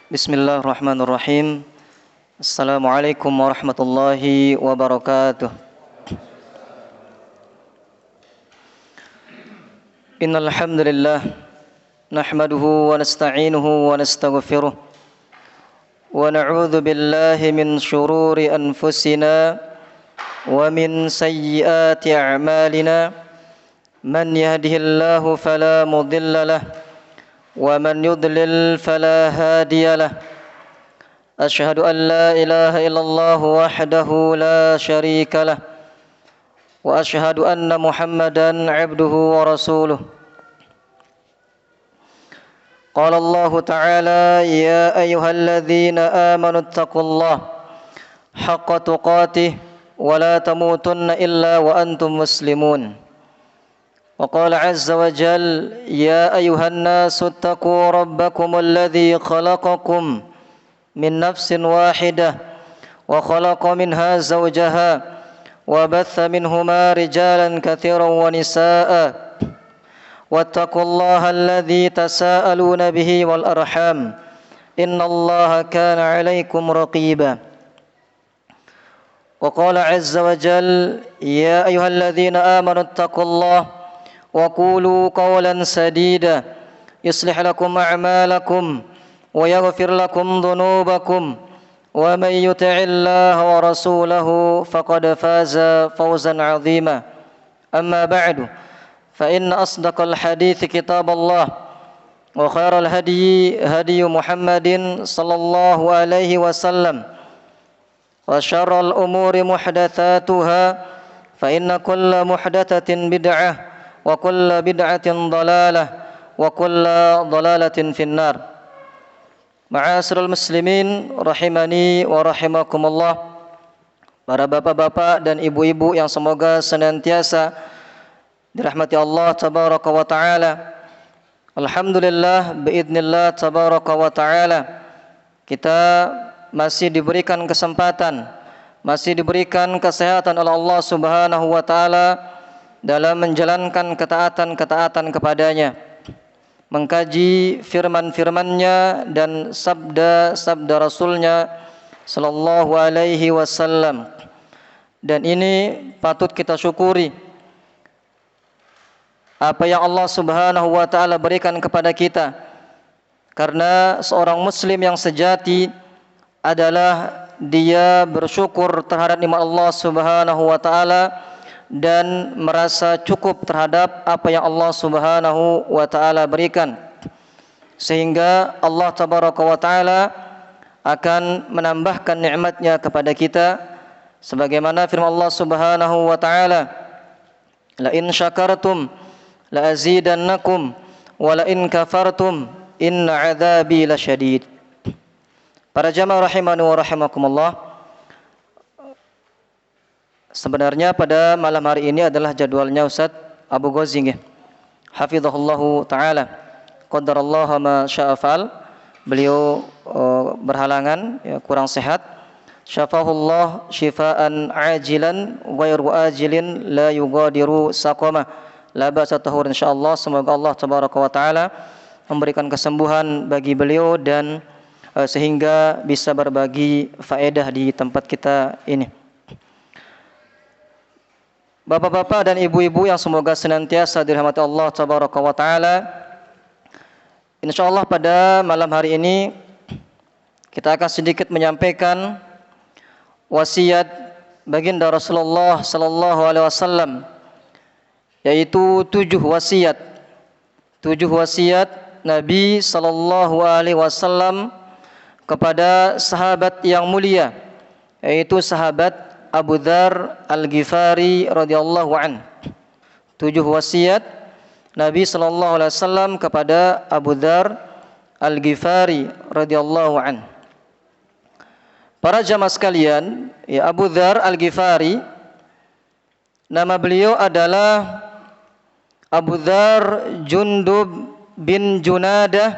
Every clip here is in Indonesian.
Bismillahirrahmanirrahim. Assalamualaikum warahmatullahi wabarakatuh. Innal hamdalillah nahmaduhu wa nasta'inuhu wa nastaghfiruh wa na'udzu billahi min shururi anfusina wa min sayyiati a'malina. Man yahdihillahu fala mudilla lahu ومن يضلل فلا هادي له أشهد أن لا إله إلا الله وحده لا شريك له وأشهد أن محمدا عبده ورسوله. قال الله تعالى يا أيها الذين آمنوا اتقوا الله حق تقاته ولا تموتن إلا وأنتم مسلمون. وقال عز وجل يا أيها الناس اتقوا ربكم الذي خلقكم من نفس واحدة وخلق منها زوجها وبث منهما رجالا كثيرا ونساء واتقوا الله الذي تساءلون به والأرحام إن الله كان عليكم رقيبا. وقال عز وجل يا أيها الذين آمنوا اتقوا الله وقولوا قولا سديدا يصلح لكم أعمالكم ويغفر لكم ذنوبكم ومن يطع الله ورسوله فقد فاز فوزا عظيما. أما بعد فإن أصدق الحديث كتاب الله وخير الهدي هدي محمد صلى الله عليه وسلم وشر الأمور محدثاتها فإن كل محدثة بدعة wa kullu bid'atin dhalalah wa kullu dhalalatin finnar. Ma'asyiral muslimin rahimani wa rahimakumullah. Para bapak-bapak dan ibu-ibu yang semoga senantiasa dirahmati Allah tabaraka wa taala. Alhamdulillah biidznillah tabaraka wa taala kita masih diberikan kesempatan, masih diberikan kesehatan oleh Allah Subhanahu wa taala dalam menjalankan ketaatan-ketaatan kepadanya, mengkaji firman-firmannya dan sabda-sabda Rasulnya sallallahu alaihi wasallam. Dan ini patut kita syukuri apa yang Allah Subhanahu wa taala berikan kepada kita, karena seorang muslim yang sejati adalah dia bersyukur terhadap nikmat Allah Subhanahu wa taala dan merasa cukup terhadap apa yang Allah Subhanahu wa taala berikan, sehingga Allah tabaraka wa taala akan menambahkan nikmatnya kepada kita sebagaimana firman Allah Subhanahu wa taala, la in syakartum la azidannakum wa la in kafartum inna adzabi lasyadid. Para jamaah rahimani wa rahimakumullah, sebenarnya pada malam hari ini adalah jadwalnya Ustaz Abu Ghazi, hafizahullahu taala, qadarallahu ma syaa fa'al. Beliau berhalangan, kurang sehat. Syafahullah syifaan ajilan ghairu ajilin la yughadiru saqama la ba'sa tahur insyaallah. Semoga Allah tabaraka wa taala memberikan kesembuhan bagi beliau dan sehingga bisa berbagi faedah di tempat kita ini. Bapak-bapak dan ibu-ibu yang semoga senantiasa dirahmati Allah tabaraka wa taala, insyaallah pada malam hari ini kita akan sedikit menyampaikan wasiat baginda Rasulullah sallallahu alaihi wasallam, yaitu 7 wasiat. 7 wasiat Nabi sallallahu alaihi wasallam kepada sahabat yang mulia, yaitu sahabat Abu Dzar Al-Ghifari radhiyallahu an. 7 wasiat Nabi sallallahu alaihi wasallam kepada Abu Dzar Al-Ghifari radhiyallahu an. Para jamaah sekalian, ya, Abu Dzar Al-Ghifari nama beliau adalah Abu Dzar Jundub bin Junadah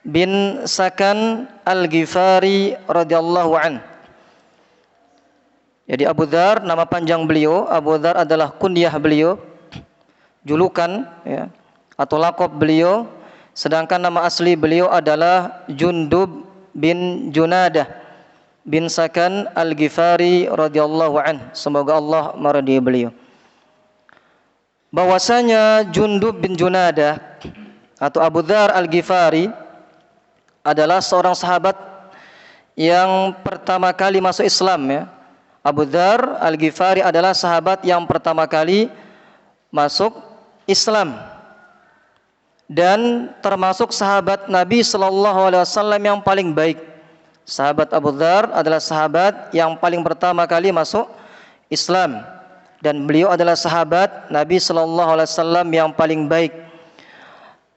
bin Sakan Al-Ghifari radhiyallahu an. Jadi Abu Dzar nama panjang beliau, Abu Dzar adalah kunyah beliau, julukan atau lakop beliau, sedangkan nama asli beliau adalah Jundub bin Junadah bin Sakan Al-Ghifari radhiyallahu an. Semoga Allah meridai beliau. Bahwasanya Jundub bin Junadah atau Abu Dzar Al-Ghifari adalah seorang sahabat yang pertama kali masuk Islam ya. Abu Dzar Al-Ghifari adalah sahabat yang pertama kali masuk Islam dan termasuk sahabat Nabi sallallahu alaihi wasallam yang paling baik. Sahabat Abu Dzar adalah sahabat yang paling pertama kali masuk Islam dan beliau adalah sahabat Nabi sallallahu alaihi wasallam yang paling baik.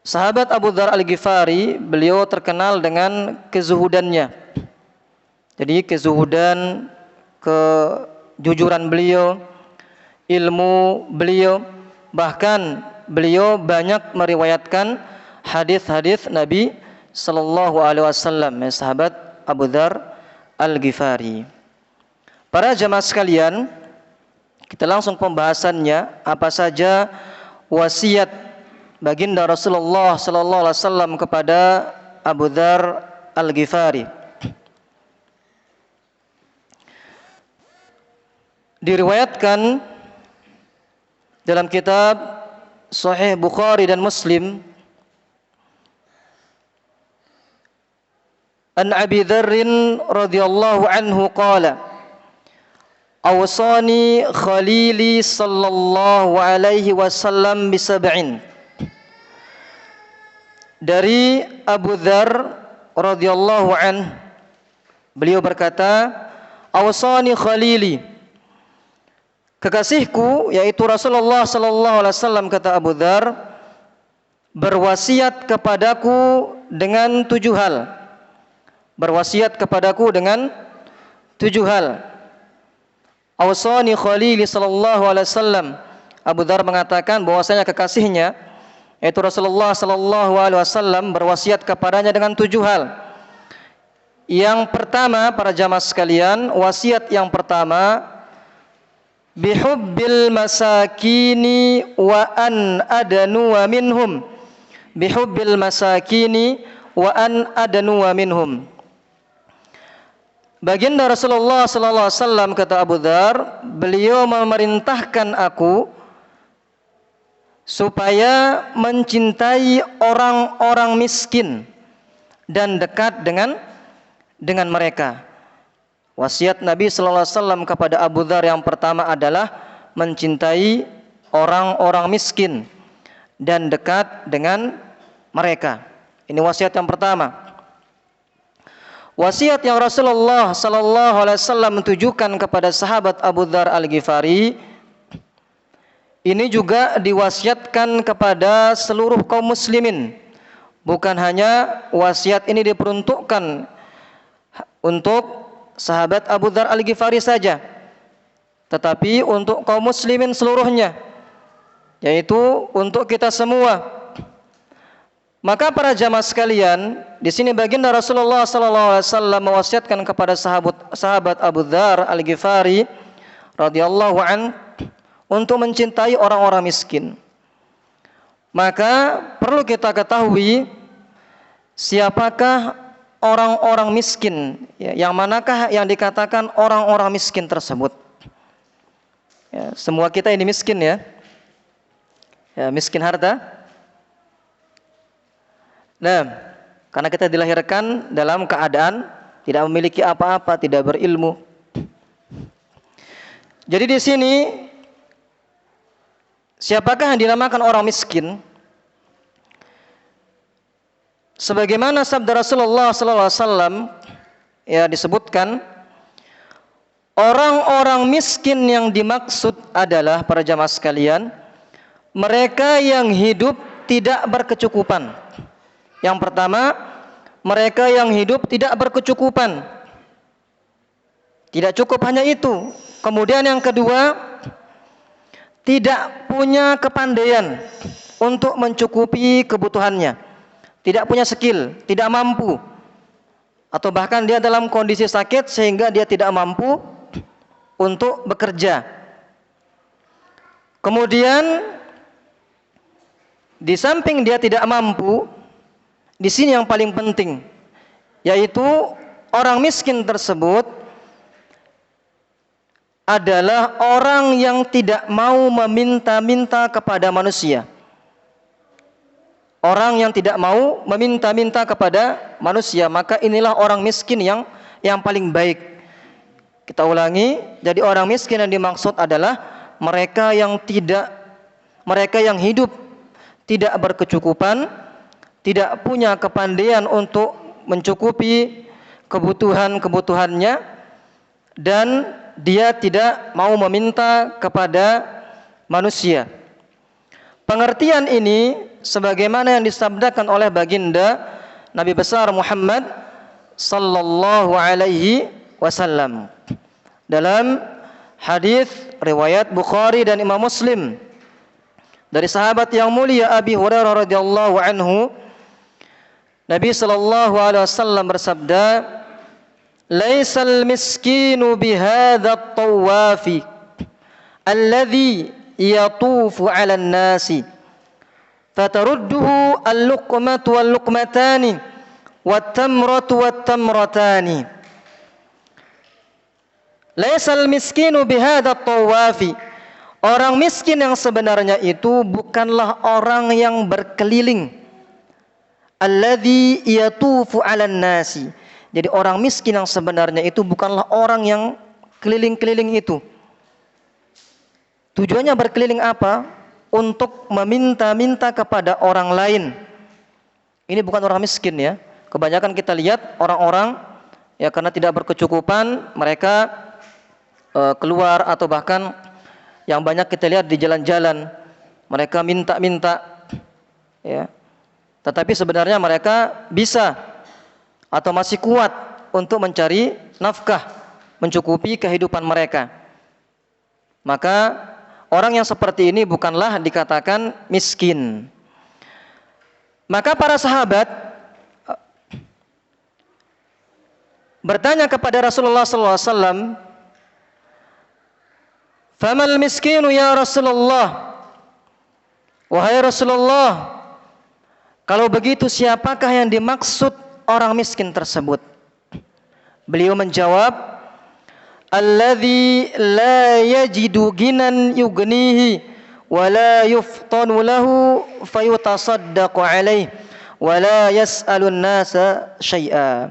Sahabat Abu Dzar Al-Ghifari, beliau terkenal dengan kezuhudannya. Jadi kezuhudan, kejujuran beliau, ilmu beliau, bahkan beliau banyak meriwayatkan hadis-hadis Nabi sallallahu alaihi wasallam. Sahabat Abu Dzar Al-Ghifari. Para jamaah sekalian, kita langsung pembahasannya, apa saja wasiat baginda Rasulullah sallallahu alaihi wasallam kepada Abu Dzar Al-Ghifari. Diriwayatkan dalam kitab Sahih Bukhari dan Muslim an Abi Dzar radhiyallahu anhu qala awsani khalili sallallahu alaihi wasallam bisab'in. Dari Abu Dzar radhiyallahu an, beliau berkata, awsani khalili, kekasihku yaitu Rasulullah sallallahu alaihi wasallam, kata Abu Dzar, berwasiat kepadaku dengan 7 hal. Berwasiat kepadaku dengan 7 hal. Awsani khalili sallallahu alaihi wasallam. Abu Dzar mengatakan bahwasanya kekasihnya yaitu Rasulullah sallallahu alaihi wasallam berwasiat kepadanya dengan 7 hal. Yang pertama, para jamaah sekalian, wasiat yang pertama, bihubbil masakini wa an adanu wa minhum. Bihubbil masakini wa an adanu wa minhum. Baginda Rasulullah sallallahu alaihi wasallam, kata Abu Dzar, beliau memerintahkan aku supaya mencintai orang-orang miskin dan dekat dengan mereka. Wasiat Nabi sallallahu alaihi wasallam kepada Abu Dzar yang pertama adalah mencintai orang-orang miskin dan dekat dengan mereka. Ini wasiat yang pertama. Wasiat yang Rasulullah sallallahu alaihi wasallam mentujukan kepada sahabat Abu Dzar Al-Ghifari ini juga diwasiatkan kepada seluruh kaum muslimin. Bukan hanya wasiat ini diperuntukkan untuk sahabat Abu Dzar Al-Ghifari saja, tetapi untuk kaum muslimin seluruhnya, yaitu untuk kita semua. Maka para jamaah sekalian, di sini baginda Rasulullah sallallahu alaihi wasallam mewasiatkan kepada sahabat Abu Dzar Al-Ghifari radhiyallahu an untuk mencintai orang-orang miskin. Maka perlu kita ketahui siapakah orang-orang miskin, yang manakah yang dikatakan orang-orang miskin tersebut. Ya, semua kita ini miskin ya, miskin harta. Nah, karena kita dilahirkan dalam keadaan tidak memiliki apa-apa, tidak berilmu. Jadi di sini siapakah yang dinamakan orang miskin? Sebagaimana sabda Rasulullah sallallahu alaihi wasallam ya disebutkan, orang-orang miskin yang dimaksud adalah, para jamaah sekalian, mereka yang hidup tidak berkecukupan. Yang pertama, mereka yang hidup tidak berkecukupan. Tidak cukup hanya itu. Kemudian yang kedua, tidak punya kepandaian untuk mencukupi kebutuhannya. Tidak punya skill, tidak mampu. Atau bahkan dia dalam kondisi sakit sehingga dia tidak mampu untuk bekerja. Kemudian di samping dia tidak mampu, di sini yang paling penting, yaitu orang miskin tersebut adalah orang yang tidak mau meminta-minta kepada manusia. Orang yang tidak mau meminta-minta kepada manusia, maka inilah orang miskin yang paling baik. Kita ulangi, jadi orang miskin yang dimaksud adalah mereka yang hidup tidak berkecukupan, tidak punya kepandaian untuk mencukupi kebutuhannya, dan dia tidak mau meminta kepada manusia. Pengertian ini sebagaimana yang disabdakan oleh baginda Nabi besar Muhammad sallallahu alaihi wasallam dalam hadis riwayat Bukhari dan Imam Muslim dari sahabat yang mulia Abi Hurairah radhiyallahu anhu. Nabi sallallahu alaihi wasallam bersabda, "Laisal miskinu bihadza at-tawafi alladhi yatufu 'alan nasi fatarudduhu al-luqmatu wal-luqmatani wat-tamratu wat-tamratani." Laisal miskinu bihadza at-tawafi. Orang miskin yang sebenarnya itu bukanlah orang yang berkeliling. Alladzi yatufu 'alan nasi. Jadi orang miskin yang sebenarnya itu bukanlah orang yang keliling-keliling itu. Tujuannya berkeliling apa? Untuk meminta-minta kepada orang lain. Ini bukan orang miskin ya. Kebanyakan kita lihat orang-orang ya karena tidak berkecukupan, mereka keluar atau bahkan yang banyak kita lihat di jalan-jalan, mereka minta-minta ya. Tetapi sebenarnya mereka bisa atau masih kuat untuk mencari nafkah, mencukupi kehidupan mereka. Maka orang yang seperti ini bukanlah dikatakan miskin. Maka para sahabat bertanya kepada Rasulullah SAW, "Famal miskinu ya Rasulullah?" Wahai Rasulullah, kalau begitu siapakah yang dimaksud orang miskin tersebut? Beliau menjawab, "Alladzi la yajidu ginan yugnihi wa la yuftanu lahu fayutasaddaqu alaihi wa la yas'alun nasa syai'a."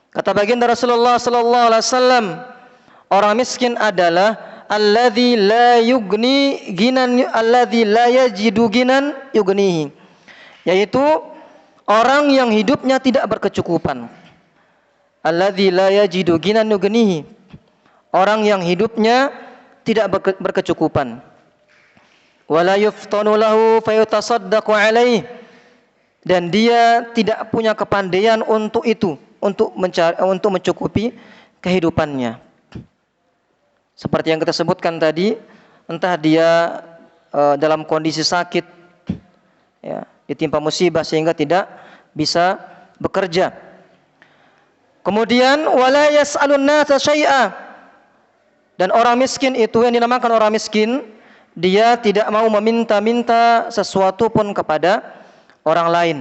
Kata baginda Rasulullah sallallahu alaihi wasallam, orang miskin adalah alladzi la yugni ginan, alladzi la yajidu ginan yugnihi, yaitu orang yang hidupnya tidak berkecukupan. Alladzi la yajidu ginan yugnihi, orang yang hidupnya tidak berkecukupan. Wala yuftanu lahu fayutasaddaqu alaihi, dan dia tidak punya kepandaian untuk itu, untuk mencukupi kehidupannya. Seperti yang kita sebutkan tadi, entah dia dalam kondisi sakit ya, ditimpa musibah sehingga tidak bisa bekerja. Kemudian wala yas'alun nasa syai'a, dan orang miskin itu yang dinamakan orang miskin, dia tidak mau meminta-minta sesuatu pun kepada orang lain.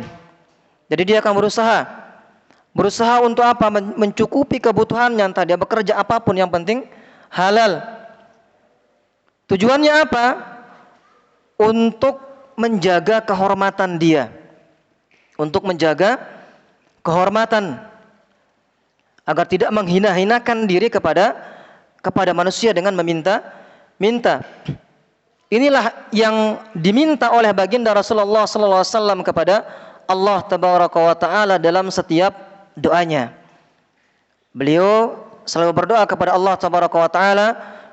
Jadi dia akan berusaha untuk apa? Mencukupi kebutuhannya, entah dia bekerja apapun, yang penting halal. Tujuannya apa? Untuk menjaga kehormatan dia, untuk menjaga kehormatan, agar tidak menghina-hinakan diri kepada manusia dengan meminta. Inilah yang diminta oleh baginda Rasulullah sallallahu alaihi wasallam kepada Allah tabaraka wa taala dalam setiap doanya. Beliau selalu berdoa kepada Allah tabaraka wa taala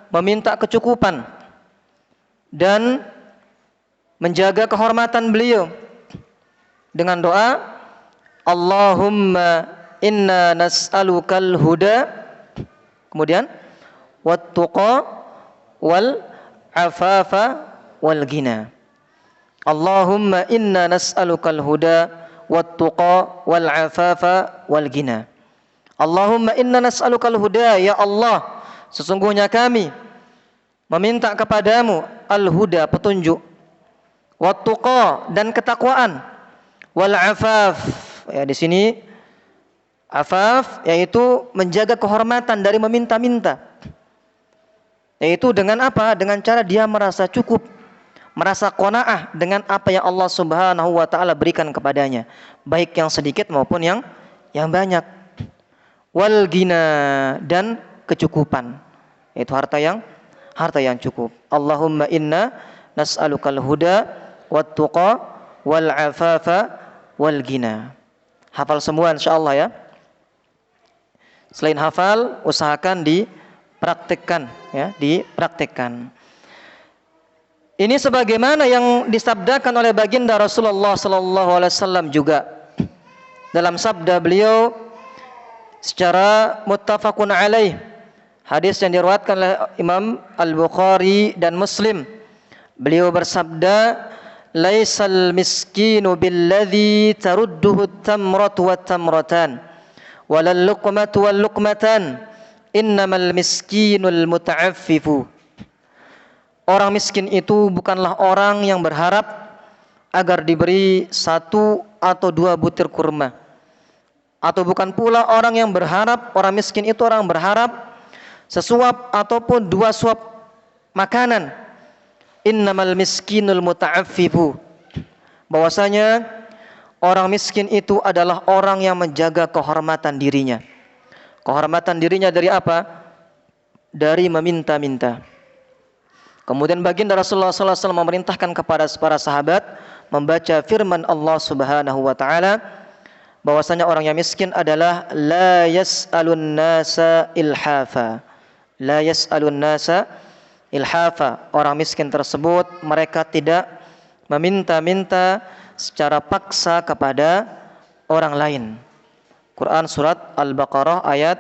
meminta kecukupan dan menjaga kehormatan beliau dengan doa, Allahumma inna nas'alukal huda, kemudian wat-tuqa wal afafa wal ghina. Allahumma inna nas'alukal huda wat-tuqa wal afafa wal ghina. Allahumma inna nas'alukal huda, ya Allah, sesungguhnya kami meminta kepadamu al-huda, petunjuk, wat-tuqa, dan ketakwaan, wal afaf, ya di sini Afaf yaitu menjaga kehormatan dari meminta-minta. Yaitu dengan apa? Dengan cara dia merasa cukup, merasa qanaah dengan apa yang Allah Subhanahu wa taala berikan kepadanya, baik yang sedikit maupun yang banyak. Wal ghina, dan kecukupan. Itu harta yang cukup. Allahumma inna nas'alukal huda wat tuqa wal afafa wal ghina. Hafal semua insyaallah ya. Selain hafal, usahakan dipraktikkan ya, dipraktikkan. Ini sebagaimana yang disabdakan oleh baginda Rasulullah sallallahu alaihi wasallam juga. Dalam sabda beliau secara muttafaqun alaih, hadis yang diriwayatkan oleh Imam Al-Bukhari dan Muslim. Beliau bersabda, "Laisal miskinu billadzi tarudduhu at-tamratu wat-tamratan, walal luqmatu wal luqmatan, innamal miskinul muta'affifu." Orang miskin itu bukanlah orang yang berharap agar diberi 1 atau 2 butir kurma. Atau bukan pula orang yang berharap, orang miskin itu orang berharap sesuap ataupun 2 suap makanan. Innamal miskinul muta'affifu. Bahwasanya orang miskin itu adalah orang yang menjaga kehormatan dirinya. Kehormatan dirinya dari apa? Dari meminta-minta. Kemudian baginda Rasulullah SAW memerintahkan kepada para sahabat membaca firman Allah Subhanahu wa taala bahwasanya orang yang miskin adalah la yas'alun nasa ilhafa. La yas'alun nasa ilhafa. Orang miskin tersebut mereka tidak meminta-minta secara paksa kepada orang lain. Quran surat Al-Baqarah ayat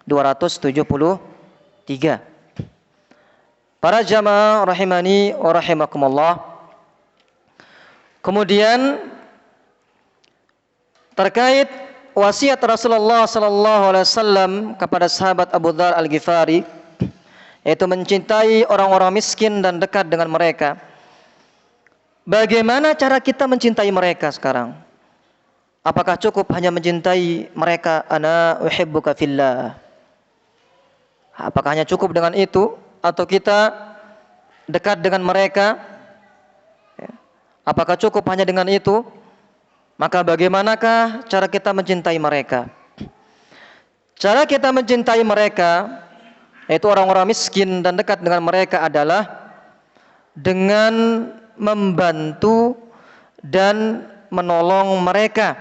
273. Para jamaah rahimani wa rahimakumullah. Kemudian terkait wasiat Rasulullah sallallahu alaihi wasallam kepada sahabat Abu Dzar Al-Ghifari, yaitu mencintai orang-orang miskin dan dekat dengan mereka. Bagaimana cara kita mencintai mereka sekarang? Apakah cukup hanya mencintai mereka, ana uhibbuka fillah? Apakah hanya cukup dengan itu? Atau kita dekat dengan mereka? Apakah cukup hanya dengan itu? Maka bagaimanakah cara kita mencintai mereka? Cara kita mencintai mereka, yaitu orang-orang miskin dan dekat dengan mereka, adalah dengan membantu dan menolong mereka.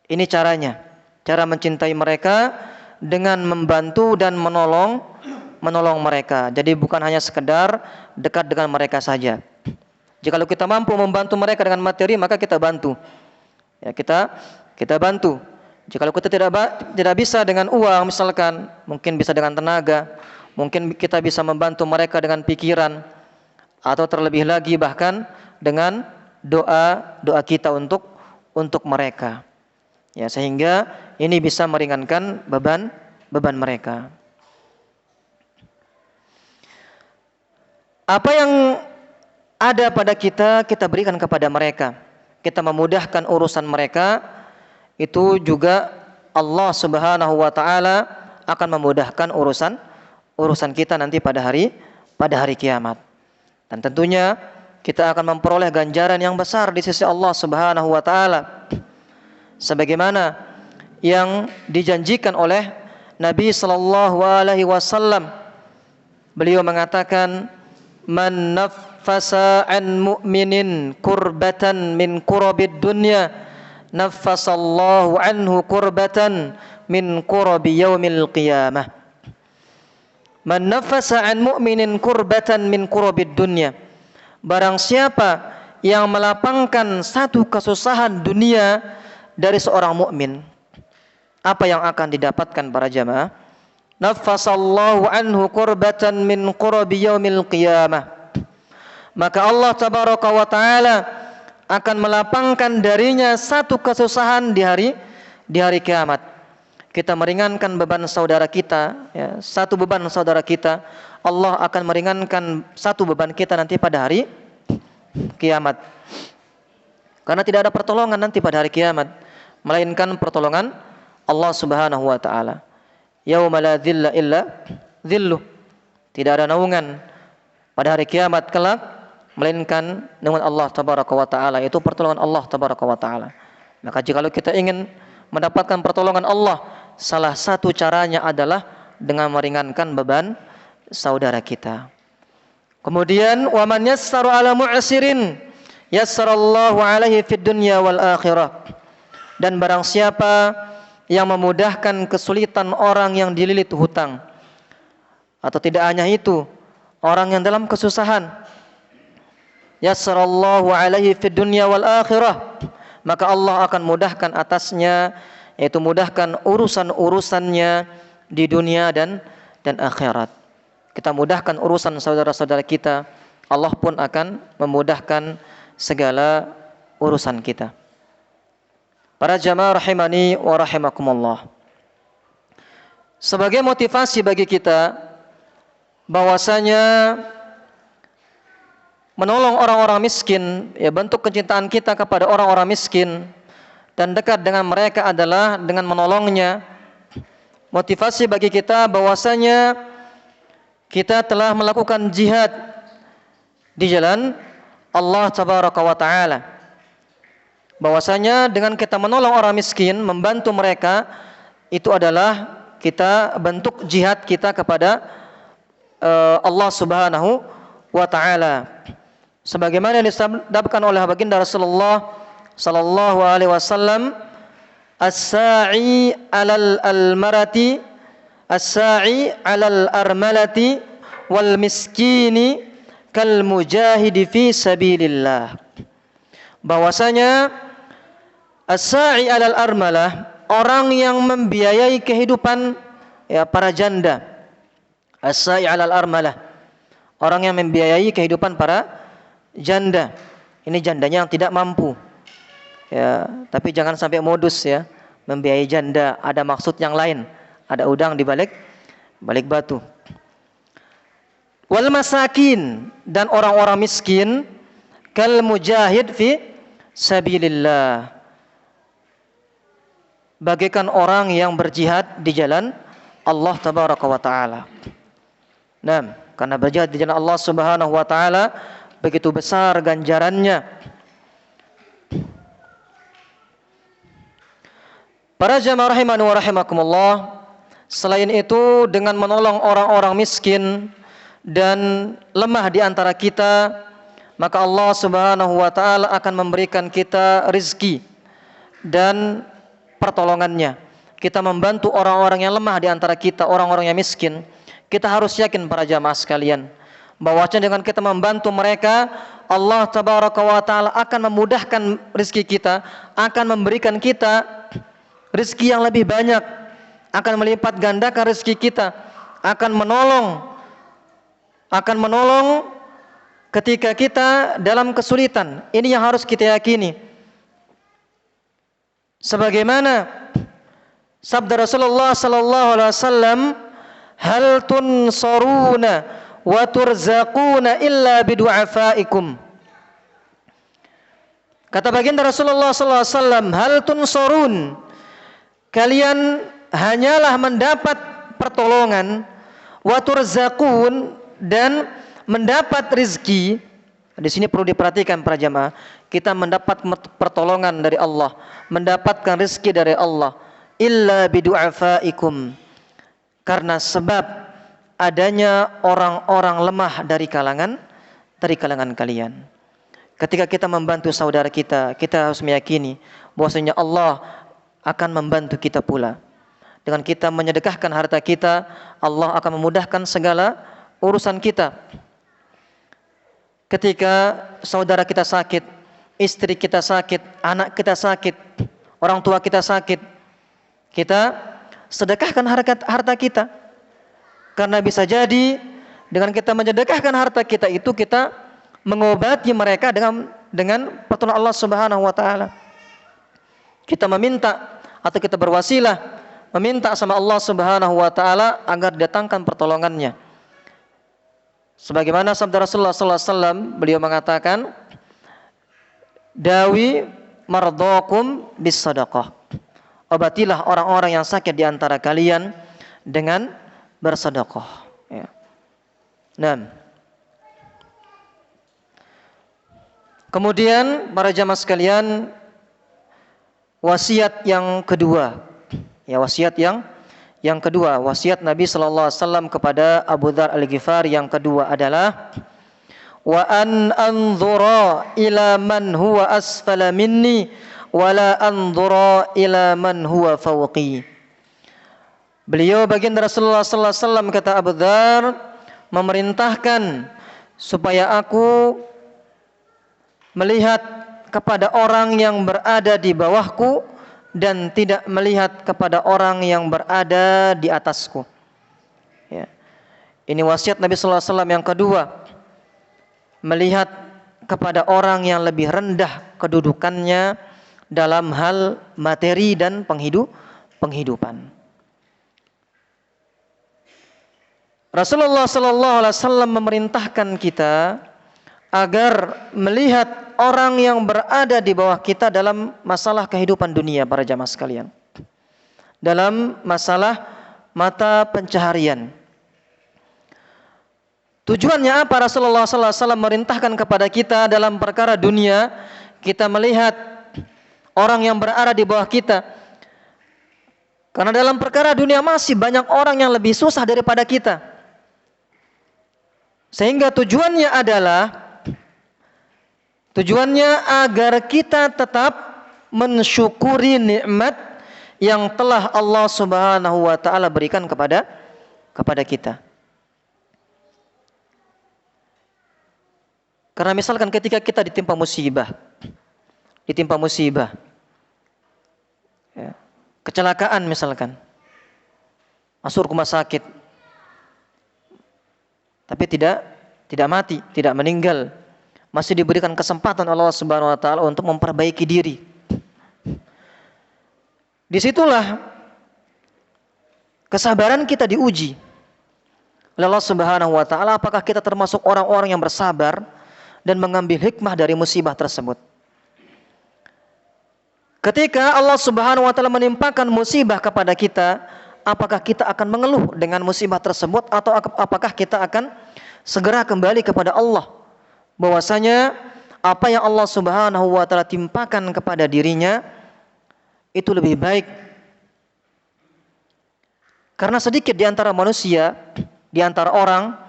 Ini caranya. Cara mencintai mereka dengan membantu dan menolong mereka. Jadi bukan hanya sekedar dekat dengan mereka saja. Jika kita mampu membantu mereka dengan materi, maka kita bantu. Ya, kita bantu. Jika kita tidak bisa dengan uang misalkan, mungkin bisa dengan tenaga, mungkin kita bisa membantu mereka dengan pikiran, atau terlebih lagi bahkan dengan doa kita untuk mereka. Ya, sehingga ini bisa meringankan beban mereka. Apa yang ada pada kita berikan kepada mereka. Kita memudahkan urusan mereka, itu juga Allah Subhanahu wa taala akan memudahkan urusan kita nanti pada hari kiamat. Dan tentunya kita akan memperoleh ganjaran yang besar di sisi Allah Subhanahu wa taala. Sebagaimana yang dijanjikan oleh Nabi sallallahu alaihi wasallam. Beliau mengatakan, "Man naffasa an mu'minin kurbatan min kurabid dunya, naffasallahu anhu kurbatan min kurabi yaumil qiyamah." Man naffasa an mu'minin kurbatan min kurabid dunya. Barang siapa yang melapangkan satu kesusahan dunia dari seorang mukmin, apa yang akan didapatkan para jamaah? Naffasallahu anhu kurbatan min qurabi yaumil qiyamah. Maka Allah tabaraka wa taala akan melapangkan darinya satu kesusahan di hari kiamat. Kita meringankan beban saudara kita, ya, satu beban saudara kita, Allah akan meringankan satu beban kita nanti pada hari kiamat. Karena tidak ada pertolongan nanti pada hari kiamat, melainkan pertolongan Allah Subhanahu wa taala. Yauma la dhilla illa dhilluh. Tidak ada naungan pada hari kiamat kelak melainkan naungan Allah tabaraka wa taala, itu pertolongan Allah tabaraka wa taala. Maka jikalau kita ingin mendapatkan pertolongan Allah, salah satu caranya adalah dengan meringankan beban saudara kita. Kemudian wa man yassaru ala mu'sirin yassarallahu alaihi fid dunya wal akhirah. Dan barang siapa yang memudahkan kesulitan orang yang dililit hutang, atau tidak hanya itu, orang yang dalam kesusahan, yassarallahu alaihi fid dunya wal akhirah, maka Allah akan mudahkan atasnya, yaitu mudahkan urusan-urusannya di dunia dan akhirat. Kita mudahkan urusan saudara-saudara kita, Allah pun akan memudahkan segala urusan kita. Para jamaah rahimani wa rahimakumullah. Sebagai motivasi bagi kita bahwasanya menolong orang-orang miskin, ya, bentuk kecintaan kita kepada orang-orang miskin dan dekat dengan mereka adalah dengan menolongnya. Motivasi bagi kita bahwasanya kita telah melakukan jihad di jalan Allah tabaraka wa taala. Bahwasanya dengan kita menolong orang miskin, membantu mereka, itu adalah kita bentuk jihad kita kepada Allah Subhanahu wa taala. Sebagaimana yang disabdakan oleh baginda Rasulullah sallallahu alaihi wasallam, as-sa'i 'alal almarati as-sa'i 'alal armalati wal miskini kal mujahidi fi sabilillah. Bahwasanya as-sa'i 'alal armalah, orang yang membiayai kehidupan, ya, para janda. As-sa'i 'alal armalah, orang yang membiayai kehidupan para janda. Ini jandanya yang tidak mampu. Ya, tapi jangan sampai modus, ya, membiayai janda ada maksud yang lain, ada udang di balik batu. Wal masakin, dan orang-orang miskin, kal mujahid fi sabilillah, bagaikan orang yang berjihad di jalan Allah tabaraka wa taala. Nah, karena berjihad di jalan Allah Subhanahu wa taala begitu besar ganjarannya. Para jamaah rahimani wa rahimakumullah, selain itu dengan menolong orang-orang miskin dan lemah di antara kita, maka Allah Subhanahu wa taala akan memberikan kita rizki dan pertolongannya. Kita membantu orang-orang yang lemah di antara kita, orang-orang yang miskin. Kita harus yakin para jamaah sekalian, bahwasanya dengan kita membantu mereka, Allah tabaraka wa taala akan memudahkan rizki kita, akan memberikan kita rizki yang lebih banyak, akan melipat gandakan rizki kita, akan menolong ketika kita dalam kesulitan. Ini yang harus kita yakini. Sebagaimana sabda Rasulullah sallallahu alaihi wasallam, hal tunsaruna wa turzaquna illa bidu'afaikum. Kata baginda Rasulullah sallallahu alaihi wasallam, hal tunsarun, kalian hanyalah mendapat pertolongan, wa turzaqun, dan mendapat rizki. Di sini perlu diperhatikan para jamaah, kita mendapat pertolongan dari Allah, mendapatkan rizki dari Allah, illa bidu'afaikum, karena sebab adanya orang-orang lemah dari kalangan kalian. Ketika kita membantu saudara kita, kita harus meyakini bahwasanya Allah akan membantu kita pula. Dengan kita menyedekahkan harta kita, Allah akan memudahkan segala urusan kita. Ketika saudara kita sakit, istri kita sakit, anak kita sakit, orang tua kita sakit, kita sedekahkan harta kita. Karena bisa jadi dengan kita menyedekahkan harta kita itu, kita mengobati mereka dengan pertolongan Allah Subhanahu wa taala. Kita meminta atau kita berwasilah meminta sama Allah Subhanahu wa taala agar datangkan pertolongannya. Sebagaimana sabda Rasulullah sallallahu alaihi wasallam, beliau mengatakan, dawi mardakum bis sadaqah. obatilah orang-orang yang sakit di antara kalian dengan bersedekah. Ya. Nah, kemudian para jamaah sekalian, wasiat yang kedua, ya wasiat yang kedua, wasiat Nabi sallallahu alaihi wasallam kepada Abu Dzar Al-Ghifari yang kedua adalah wa an anzura ila man huwa asfala minni wa la anzura ila man huwa fawqi. Beliau baginda Rasulullah sallallahu alaihi wasallam, kata Abu Dzar, memerintahkan supaya aku melihat kepada orang yang berada di bawahku dan tidak melihat kepada orang yang berada di atasku. Ya. Ini wasiat Nabi sallallahu alaihi wasallam yang kedua. Melihat kepada orang yang lebih rendah kedudukannya dalam hal materi dan penghidupan. Rasulullah sallallahu alaihi wasallam memerintahkan kita agar melihat orang yang berada di bawah kita dalam masalah kehidupan dunia, para jamaah sekalian. Dalam masalah mata pencaharian. Tujuannya apa? Rasulullah sallallahu alaihi wasallam merintahkan kepada kita dalam perkara dunia, kita melihat orang yang berada di bawah kita. Karena dalam perkara dunia masih banyak orang yang lebih susah daripada kita. Sehingga tujuannya agar kita tetap mensyukuri nikmat yang telah Allah Subhanahu wa taala berikan kepada kita. Karena misalkan ketika kita ditimpa musibah, ya, kecelakaan misalkan, masuk rumah sakit, tapi tidak mati, tidak meninggal, masih diberikan kesempatan Allah Subhanahu wa taala untuk memperbaiki diri. Disitulah kesabaran kita diuji oleh Allah Subhanahu wa taala, apakah kita termasuk orang-orang yang bersabar dan mengambil hikmah dari musibah tersebut. Ketika Allah Subhanahu wa taala menimpakan musibah kepada kita, apakah kita akan mengeluh dengan musibah tersebut atau apakah kita akan segera kembali kepada Allah? Bahwasanya apa yang Allah Subhanahu wa taala timpakan kepada dirinya itu lebih baik. Karena sedikit di antara manusia, di antara orang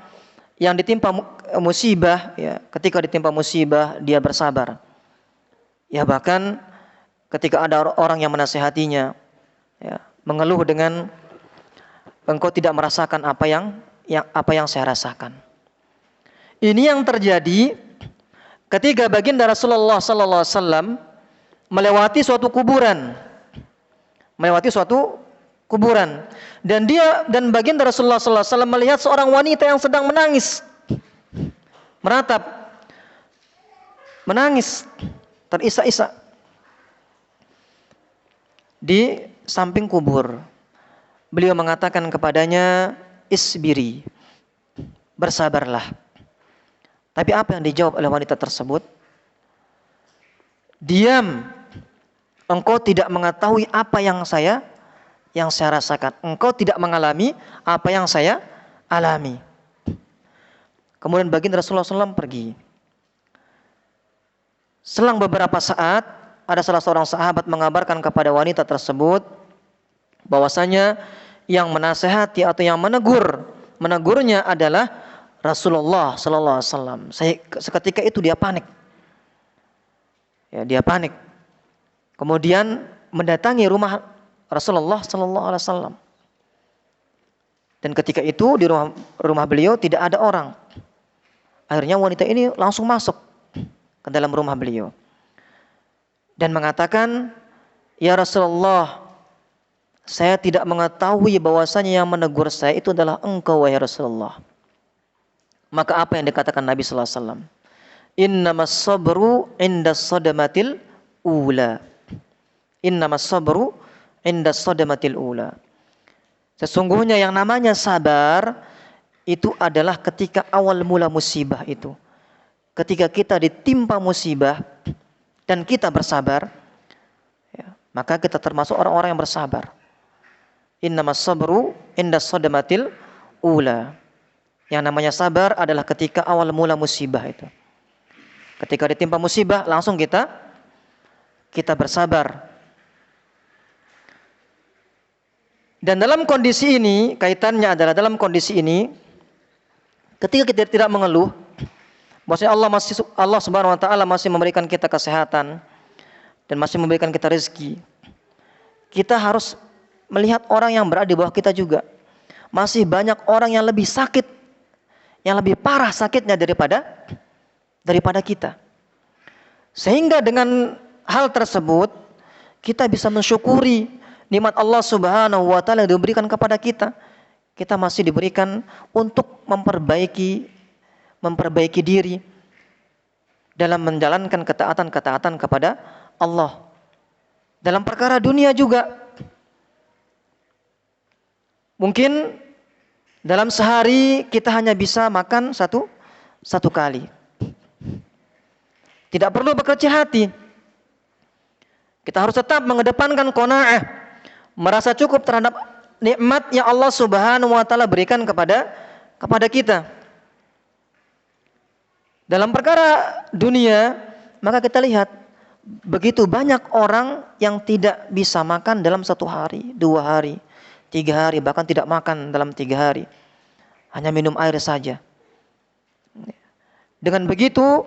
yang ditimpa musibah, ya, ketika ditimpa musibah dia bersabar. Ya, bahkan ketika ada orang yang menasihatinya, ya, mengeluh dengan engkau tidak merasakan apa yang saya rasakan. Ini yang terjadi ketika baginda Rasulullah sallallahu alaihi wasallam melewati suatu kuburan, dan baginda Rasulullah sallallahu alaihi wasallam melihat seorang wanita yang sedang menangis, meratap, menangis, terisak-isak di samping kubur. Beliau mengatakan kepadanya, isbiri, bersabarlah. Tapi apa yang dijawab oleh wanita tersebut? Diam, engkau tidak mengetahui apa yang saya rasakan. Engkau tidak mengalami apa yang saya alami. Kemudian baginda Rasulullah SAW pergi. Selang beberapa saat, ada salah seorang sahabat mengabarkan kepada wanita tersebut bahwasanya yang menasehati atau yang menegurnya adalah Rasulullah sallallahu alaihi wasallam. Seketika itu dia panik. Ya, dia panik. Kemudian mendatangi rumah Rasulullah sallallahu alaihi wasallam. Dan ketika itu di rumah beliau tidak ada orang. Akhirnya wanita ini langsung masuk ke dalam rumah beliau dan mengatakan, "Ya Rasulullah, saya tidak mengetahui bahwasanya yang menegur saya itu adalah engkau, wahai Rasulullah." Maka apa yang dikatakan Nabi sallallahu alaihi wasallam? Innamas sabru 'indas sadamatil ula. Innamas sabru 'indas sadamatil ula. Sesungguhnya yang namanya sabar itu adalah ketika awal mula musibah itu. Ketika kita ditimpa musibah dan kita bersabar, ya, maka kita termasuk orang-orang yang bersabar. Innamas sabru indas sadamatil ula. Yang namanya sabar adalah ketika awal mula musibah itu. Ketika ditimpa musibah langsung kita bersabar. Dan dalam kondisi ini, kaitannya adalah dalam kondisi ini, ketika kita tidak mengeluh, maksudnya Allah Subhanahu wa taala masih memberikan kita kesehatan dan masih memberikan kita rezeki. Kita harus melihat orang yang berada di bawah kita juga. Masih banyak orang yang lebih sakit, yang lebih parah sakitnya daripada kita. Sehingga dengan hal tersebut kita bisa mensyukuri nikmat Allah Subhanahu wa taala yang diberikan kepada kita. Kita masih diberikan untuk memperbaiki diri dalam menjalankan ketaatan kepada Allah. Dalam perkara dunia juga, mungkin dalam sehari kita hanya bisa makan satu kali. Tidak perlu berkecil hati. Kita harus tetap mengedepankan qanaah, merasa cukup terhadap nikmat yang Allah Subhanahu wa taala berikan kepada kita. Dalam perkara dunia, maka kita lihat begitu banyak orang yang tidak bisa makan dalam 1 hari, 2 hari, 3 hari, bahkan tidak makan dalam 3 hari. Hanya minum air saja. Dengan begitu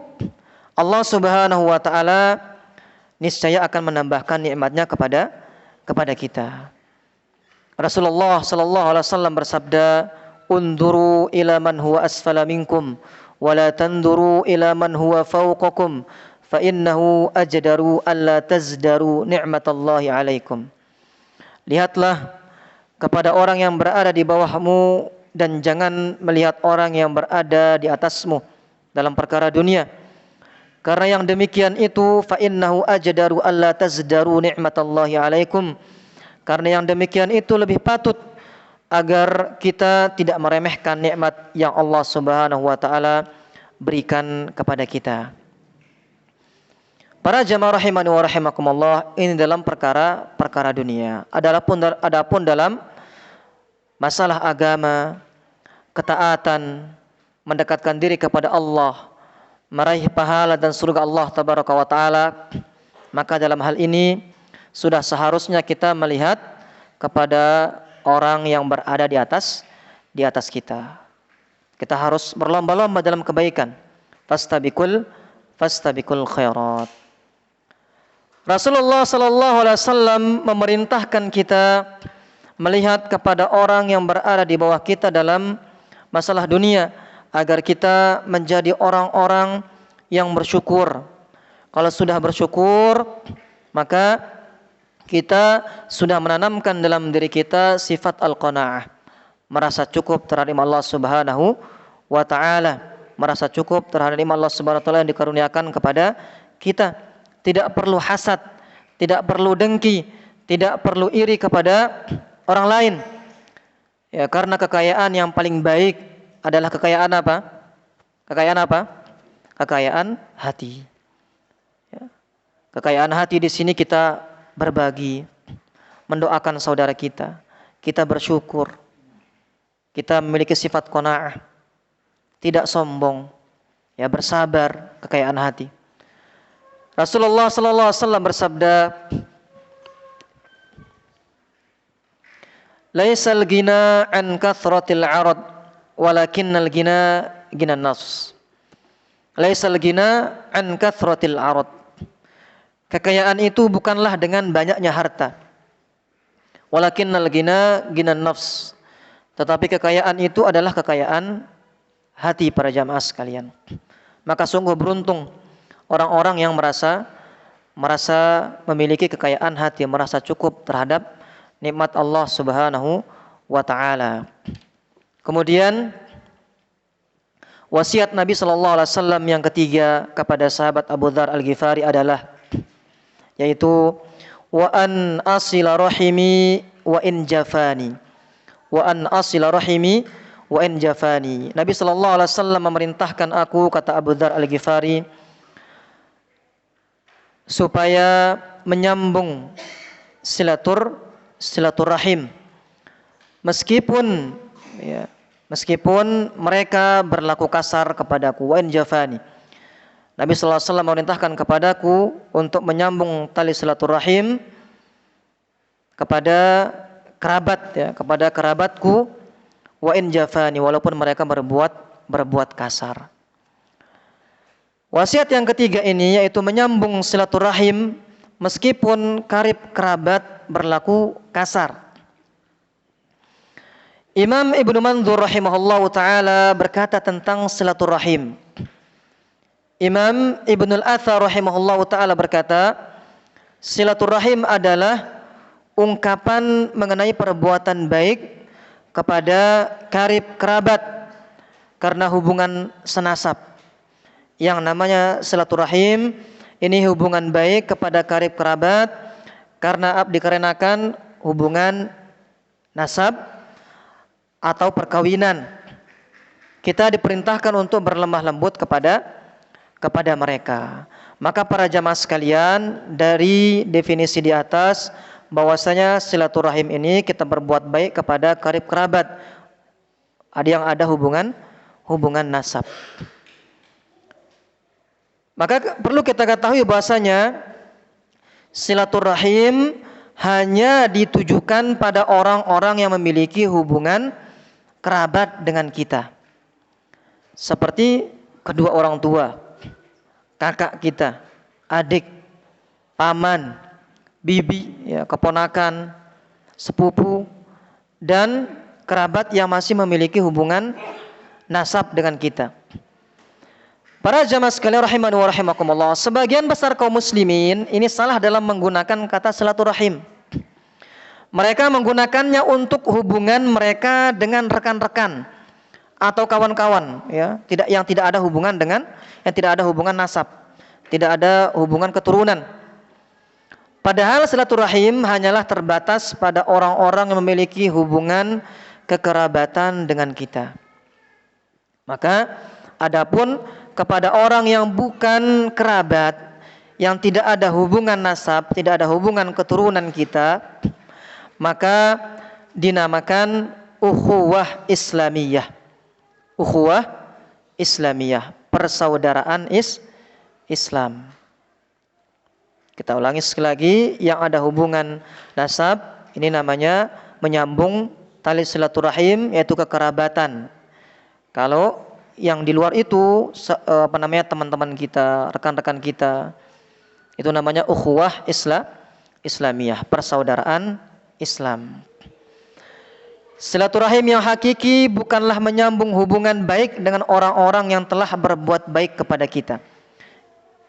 Allah Subhanahu wa taala niscaya akan menambahkan nikmatnya kepada kita. Rasulullah sallallahu alaihi wasallam bersabda, "Unduru ila man huwa asfala minkum wa la tanduru ila man huwa fawqakum fa innahu ajdaru alla tazdaru ni'matallahi alaikum." Lihatlah kepada orang yang berada di bawahmu dan jangan melihat orang yang berada di atasmu dalam perkara dunia. Karena yang demikian itu fa innahu ajdaru alla tazdaru ni'matallahi alaikum. Karena yang demikian itu lebih patut agar kita tidak meremehkan nikmat yang Allah Subhanahu wa taala berikan kepada kita. Para jamaah rahimani wa rahimakumullah, ini dalam perkara dunia. Adapun dalam masalah agama, ketaatan, mendekatkan diri kepada Allah, meraih pahala dan surga Allah tabaraka wa taala, maka dalam hal ini sudah seharusnya kita melihat kepada orang yang berada di atas kita. Kita harus berlomba-lomba dalam kebaikan. Fastabiqul khairat. Rasulullah sallallahu alaihi wasallam memerintahkan kita melihat kepada orang yang berada di bawah kita dalam masalah dunia agar kita menjadi orang-orang yang bersyukur. Kalau sudah bersyukur, maka kita sudah menanamkan dalam diri kita sifat al-qanaah, merasa cukup terhadap Allah Subhanahu wa taala, merasa cukup terhadap Allah Subhanahu wa taala yang dikaruniakan kepada kita. Tidak perlu hasad, tidak perlu dengki, tidak perlu iri kepada orang lain. Ya, karena kekayaan yang paling baik adalah kekayaan apa? Kekayaan hati. Ya. Kekayaan hati di sini kita berbagi, mendoakan saudara kita, kita bersyukur, kita memiliki sifat qanaah, tidak sombong, ya, bersabar, kekayaan hati. Rasulullah sallallahu alaihi wasallam bersabda, "Laisal ghina an kathratil 'arad, walakinnal ghina ghinan nafs." Laisal ghina an kathratil 'arad. Kekayaan itu bukanlah dengan banyaknya harta. Walakinnal ghina ghinan nafs. Tetapi kekayaan itu adalah kekayaan hati para jamaah sekalian. Maka sungguh beruntung orang-orang yang merasa memiliki kekayaan hati, merasa cukup terhadap nikmat Allah Subhanahu wa taala. Kemudian wasiat Nabi sallallahu alaihi wasallam yang ketiga kepada sahabat Abu Dzar Al-Ghifari adalah yaitu wa an asila rahimi wa in jafani. Wa an asila rahimi wa in jafani. Nabi sallallahu alaihi wasallam memerintahkan aku, kata Abu Dzar Al-Ghifari, supaya menyambung silaturahim. Meskipun meskipun mereka berlaku kasar kepadaku, wa in jafani. Nabi sallallahu alaihi wasallam memerintahkan kepadaku untuk menyambung tali silaturahim kepada kerabat, kepada kerabatku, wa in jafani, walaupun mereka berbuat kasar. Wasiat yang ketiga ini yaitu menyambung silaturahim meskipun karib kerabat berlaku kasar. Imam Ibnu Mandzur rahimahullahu taala berkata tentang silaturahim. Imam Ibnu Al-Athar rahimahullahu taala berkata, silaturahim adalah ungkapan mengenai perbuatan baik kepada karib kerabat karena hubungan senasab. Yang namanya silaturahim ini hubungan baik kepada karib kerabat karena dikarenakan hubungan nasab atau perkawinan. Kita diperintahkan untuk berlemah lembut kepada mereka. Maka para jamaah sekalian, dari definisi di atas bahwasanya silaturahim ini kita berbuat baik kepada karib kerabat. Ada yang ada hubungan nasab. Maka perlu kita ketahui bahwasanya silaturahim hanya ditujukan pada orang-orang yang memiliki hubungan kerabat dengan kita. Seperti kedua orang tua, kakak kita, adik, paman, bibi, keponakan, sepupu, dan kerabat yang masih memiliki hubungan nasab dengan kita. Para jamaah sekalian rahimani wa rahimakumullah, sebagian besar kaum muslimin ini salah dalam menggunakan kata silaturahim. Mereka menggunakannya untuk hubungan mereka dengan rekan-rekan atau kawan-kawan, yang tidak ada hubungan nasab, tidak ada hubungan keturunan. Padahal silaturahim hanyalah terbatas pada orang-orang yang memiliki hubungan kekerabatan dengan kita. Maka adapun kepada orang yang bukan kerabat, yang tidak ada hubungan nasab, tidak ada hubungan keturunan kita, maka dinamakan ukhuwah Islamiyah. Ukhuwah Islamiyah, persaudaraan Islam. Kita ulangi sekali lagi, yang ada hubungan nasab ini namanya menyambung tali silaturahim, yaitu kekerabatan. Kalau yang di luar itu teman-teman kita, rekan-rekan kita, itu namanya ukhuwah Islamiyah, persaudaraan Islam. Silaturahim yang hakiki bukanlah menyambung hubungan baik dengan orang-orang yang telah berbuat baik kepada kita.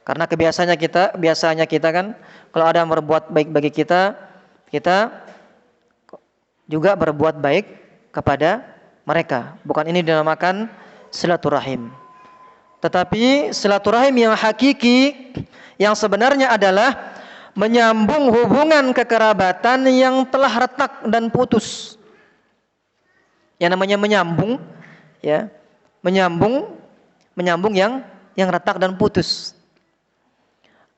Karena biasanya kita kan kalau ada yang berbuat baik bagi kita, kita juga berbuat baik kepada mereka. Bukan ini dinamakan silaturahim. Tetapi silaturahim yang hakiki, yang sebenarnya adalah menyambung hubungan kekerabatan yang telah retak dan putus. Yang namanya menyambung, menyambung yang retak dan putus.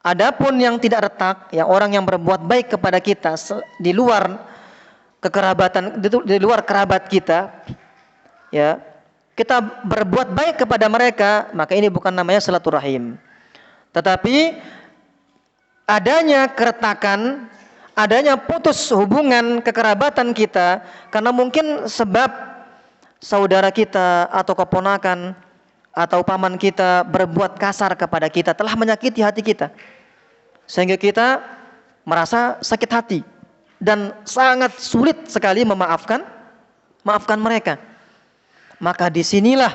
Adapun yang tidak retak, orang yang berbuat baik kepada kita di luar kekerabatan, di luar kerabat kita, kita berbuat baik kepada mereka, maka ini bukan namanya silaturahim. Tetapi adanya keretakan, adanya putus hubungan kekerabatan kita karena mungkin sebab saudara kita atau keponakan atau paman kita berbuat kasar kepada kita, telah menyakiti hati kita, sehingga kita merasa sakit hati dan sangat sulit sekali memaafkan mereka. Maka disinilah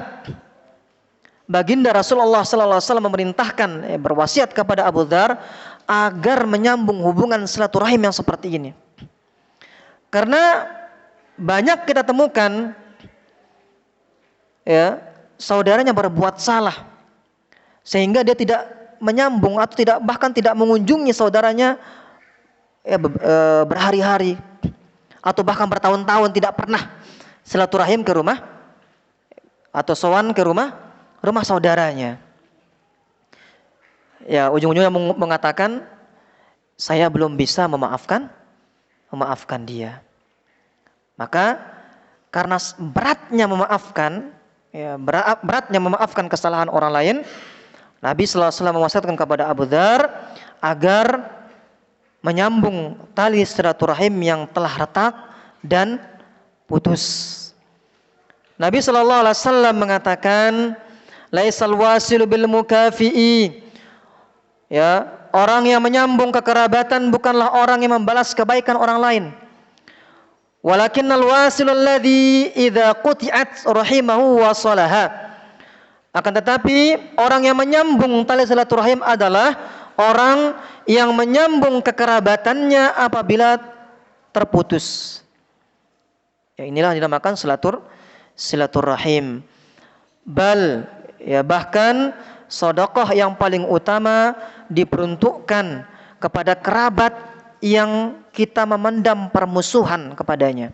baginda Rasulullah SAW memerintahkan, berwasiat kepada Abu Dzar agar menyambung hubungan silaturahim yang seperti ini. Karena banyak kita temukan saudaranya berbuat salah sehingga dia tidak menyambung atau bahkan tidak mengunjungi saudaranya berhari-hari atau bahkan bertahun-tahun, tidak pernah silaturahim ke rumah atau sowan ke rumah saudaranya. Ujung-ujungnya mengatakan, saya belum bisa memaafkan memaafkan dia. Maka karena beratnya memaafkan, ya, beratnya memaafkan kesalahan orang lain, Nabi sallallahu alaihi wasallam mewasiatkan kepada Abu Dzar agar menyambung tali silaturahim yang telah retak dan putus. Nabi sallallahu alaihi wasallam mengatakan, laisal wasilu bil mukafi'i. Ya, orang yang menyambung kekerabatan bukanlah orang yang membalas kebaikan orang lain. Walakinnal wasilul ladzi idza quti'at rahimahu wa salaha. Akan tetapi orang yang menyambung tali silaturahim adalah orang yang menyambung kekerabatannya apabila terputus. Ya, inilah dinamakan silaturahim. Bal, ya, bahkan sedekah yang paling utama diperuntukkan kepada kerabat yang kita memendam permusuhan kepadanya,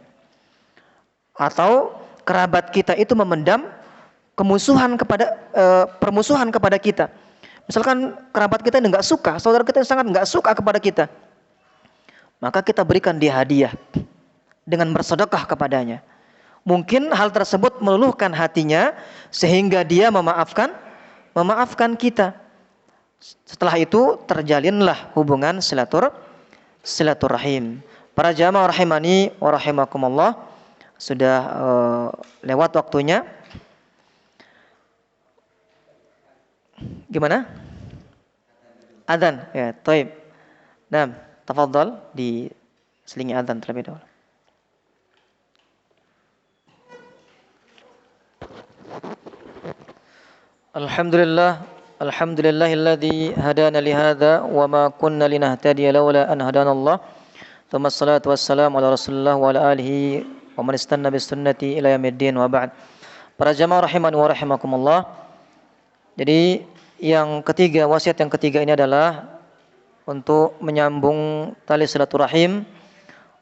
atau kerabat kita itu memendam kemusuhan kepada permusuhan kepada kita. Misalkan kerabat kita ini nggak suka, saudara kita sangat nggak suka kepada kita, maka kita berikan dia hadiah dengan bersedekah kepadanya. Mungkin hal tersebut meluluhkan hatinya sehingga dia memaafkan kita. Setelah itu terjalinlah hubungan silaturahim. Para jamaah rahimani wa rahimakumullah, sudah lewat waktunya. Gimana? Adzan, ya, taib. Nah, tafadhal diselingi adzan terlebih dahulu. Alhamdulillahilladzi hadana li hadza wa ma kunna linahtadiya laula an hadanallah. Tsumma assalatu wassalamu ala Rasulillah wa ala alihi wa man istanna bi sunnati ila yaumiddin wa ba'd. Para jamaah rahimani wa rahimakumullah. Jadi yang ketiga, wasiat yang ketiga ini adalah untuk menyambung tali silaturahim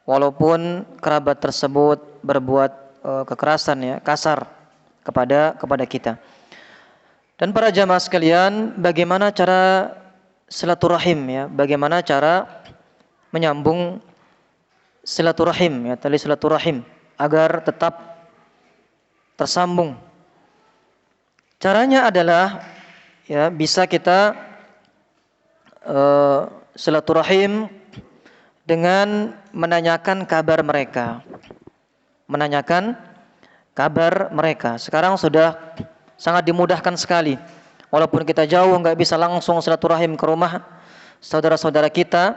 walaupun kerabat tersebut berbuat kekerasan, ya, kasar kepada kita. Dan para jamaah sekalian, bagaimana cara silaturahim, ya, bagaimana cara menyambung silaturahim, ya, tali silaturahim agar tetap tersambung. Caranya adalah, ya, bisa kita silaturahim dengan menanyakan kabar mereka. Menanyakan kabar mereka. Sekarang sudah sangat dimudahkan sekali. Walaupun kita jauh nggak bisa langsung silaturahim ke rumah saudara-saudara kita,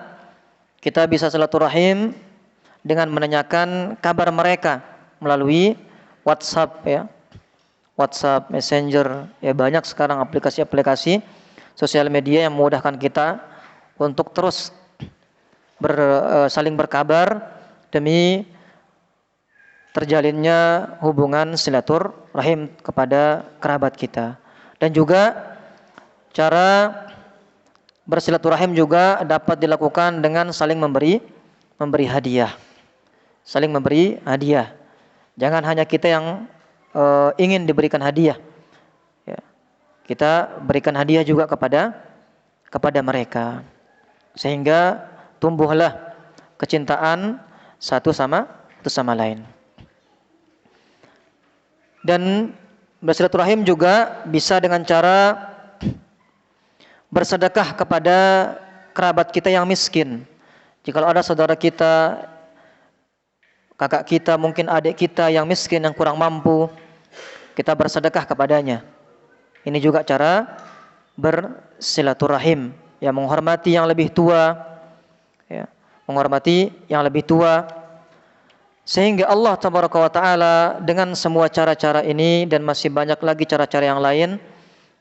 kita bisa silaturahim dengan menanyakan kabar mereka melalui WhatsApp, ya. WhatsApp, Messenger, ya, banyak sekarang aplikasi-aplikasi sosial media yang memudahkan kita untuk terus saling berkabar demi terjalinnya hubungan silaturahim kepada kerabat kita. Dan juga cara bersilaturahim juga dapat dilakukan dengan saling memberi hadiah. Saling memberi hadiah. Jangan hanya kita yang ingin diberikan hadiah, ya. Kita berikan hadiah juga kepada mereka, sehingga tumbuhlah kecintaan satu sama lain. Dan bersilaturahim juga bisa dengan cara bersedekah kepada kerabat kita yang miskin. Jika ada saudara kita, kakak kita, mungkin adik kita yang miskin, yang kurang mampu, kita bersedekah kepadanya. Ini juga cara bersilaturahim, yang menghormati yang lebih tua, ya, menghormati yang lebih tua. Sehingga Allah tabaraka wa ta'ala dengan semua cara-cara ini dan masih banyak lagi cara-cara yang lain,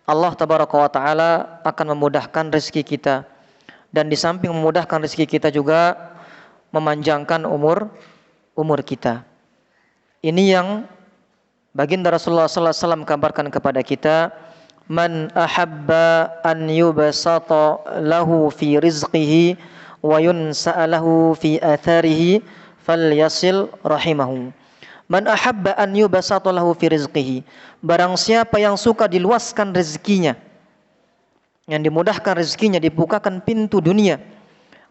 Allah tabaraka wa ta'ala akan memudahkan rezeki kita. Dan di samping memudahkan rezeki kita juga memanjangkan umur kita. Ini yang baginda Rasulullah sallallahu alaihi wasallam kabarkan kepada kita, man ahabba an yubsata lahu fi rizqihi wa yunsa'a lahu fi atharihi falyasil rahimahu. Man ahabba an yubsata lahu fi rizqihi, barang siapa yang suka diluaskan rezekinya, yang dimudahkan rezekinya, dibukakan pintu dunia,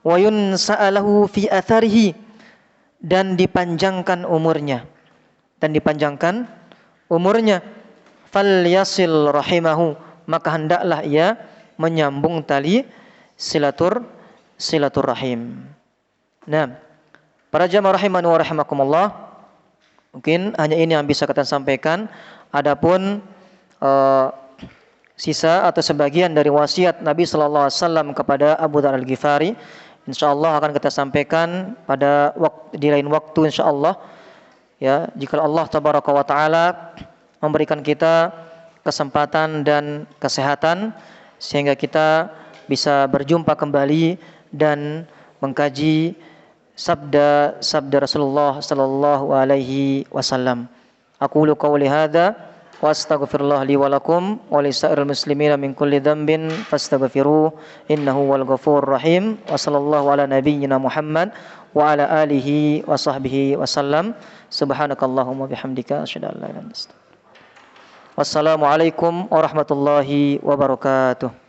wa yunsa'a lahu fi atharihi, dan dipanjangkan umurnya. Falyasil rahimahu, maka hendaklah ia menyambung tali silaturahim. Nah, para jamaah rahimani wa rahimakumullah, mungkin hanya ini yang bisa kita sampaikan. Adapun sisa atau sebagian dari wasiat Nabi sallallahu alaihi wasallam kepada Abu Dzar Al-Ghifari, insyaallah akan kita sampaikan pada di lain waktu insyaallah. Ya, jika Allah tabaraka wa taala memberikan kita kesempatan dan kesehatan sehingga kita bisa berjumpa kembali dan mengkaji sabda Rasulullah sallallahu alaihi wasallam. Aqulu qawli hadza wa astaghfirullah li wa lakum wa lisairil muslimina min kulli dhanbin fastaghfiruh innahu wal ghafurur rahim. Wa sallallahu ala nabiyyina Muhammad wa ala alihi wa sahbihi wasallam. Subhanakallahumma bihamdika asyhadu an la ilaha illa anta. Wassalamualaikum warahmatullahi wabarakatuh.